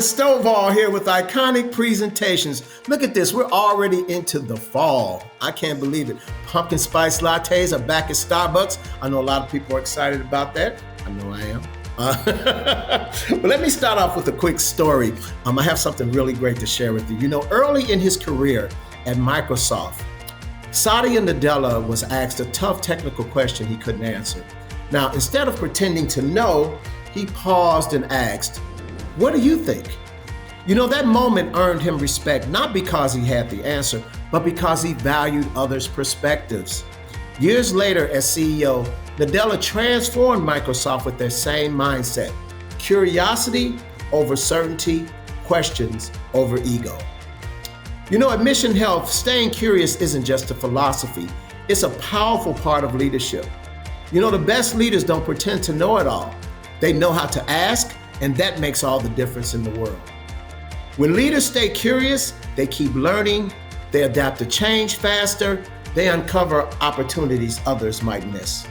Stovall here with Iconic Presentations. Look at this, we're already into the fall. I can't believe it. Pumpkin spice lattes are back at Starbucks. I know a lot of people are excited about that. I know I am. But let me start off with a quick story. I have something really great to share with you. You know, early in his career at Microsoft, Satya Nadella was asked a tough technical question he couldn't answer. Now, instead of pretending to know, he paused and asked, "What do you think?" You know, that moment earned him respect, not because he had the answer, but because he valued others' perspectives. Years later, as CEO, Nadella transformed Microsoft with their same mindset: curiosity over certainty, questions over ego. You know, at Mission Health, staying curious isn't just a philosophy, it's a powerful part of leadership. You know, the best leaders don't pretend to know it all. They know how to ask, and that makes all the difference in the world. When leaders stay curious, they keep learning, they adapt to change faster, they uncover opportunities others might miss.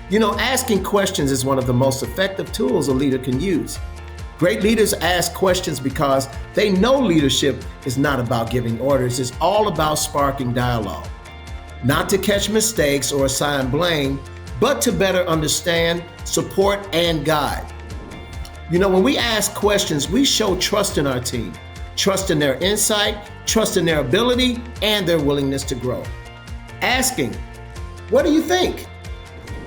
You know, asking questions is one of the most effective tools a leader can use. Great leaders ask questions because they know leadership is not about giving orders, it's all about sparking dialogue. Not to catch mistakes or assign blame, but to better understand, support, and guide. You know, when we ask questions, we show trust in our team, trust in their insight, trust in their ability, and their willingness to grow. Asking, "What do you think?"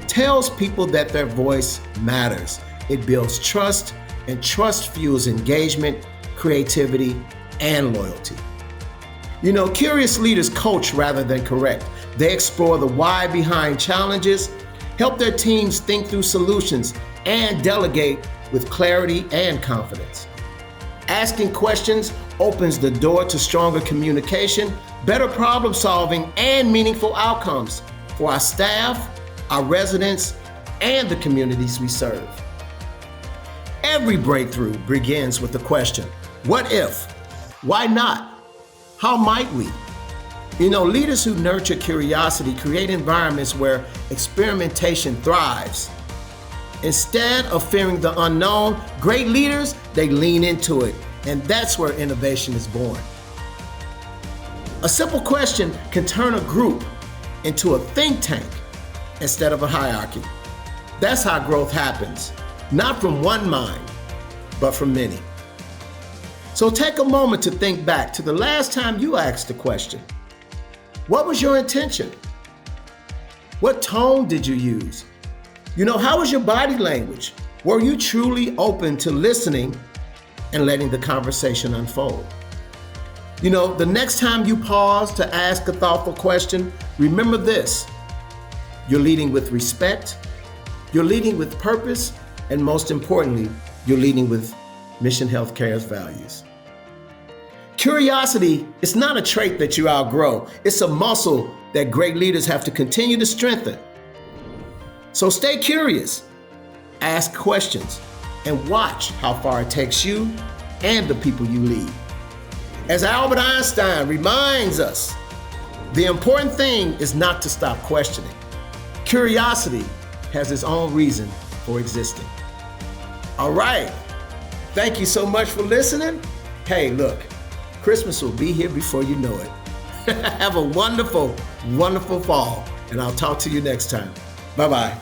tells people that their voice matters. It builds trust, and trust fuels engagement, creativity, and loyalty. You know, curious leaders coach rather than correct. They explore the why behind challenges, help their teams think through solutions, and delegate with clarity and confidence. Asking questions opens the door to stronger communication, better problem solving, and meaningful outcomes for our staff, our residents, and the communities we serve. Every breakthrough begins with the question, what if? Why not? How might we? You know, leaders who nurture curiosity create environments where experimentation thrives. Instead of fearing the unknown, great leaders, they lean into it, and that's where innovation is born. A simple question can turn a group into a think tank instead of a hierarchy. That's how growth happens, not from one mind, but from many. So take a moment to think back to the last time you asked a question. What was your intention? What tone did you use? You know, how was your body language? Were you truly open to listening and letting the conversation unfold? You know, the next time you pause to ask a thoughtful question, remember this: you're leading with respect, you're leading with purpose, and most importantly, you're leading with Mission Healthcare's values. Curiosity is not a trait that you outgrow. It's a muscle that great leaders have to continue to strengthen. So stay curious, ask questions, and watch how far it takes you and the people you lead. As Albert Einstein reminds us, the important thing is not to stop questioning. Curiosity has its own reason for existing. All right, thank you so much for listening. Hey, look, Christmas will be here before you know it. Have a wonderful, wonderful fall, and I'll talk to you next time. Bye-bye.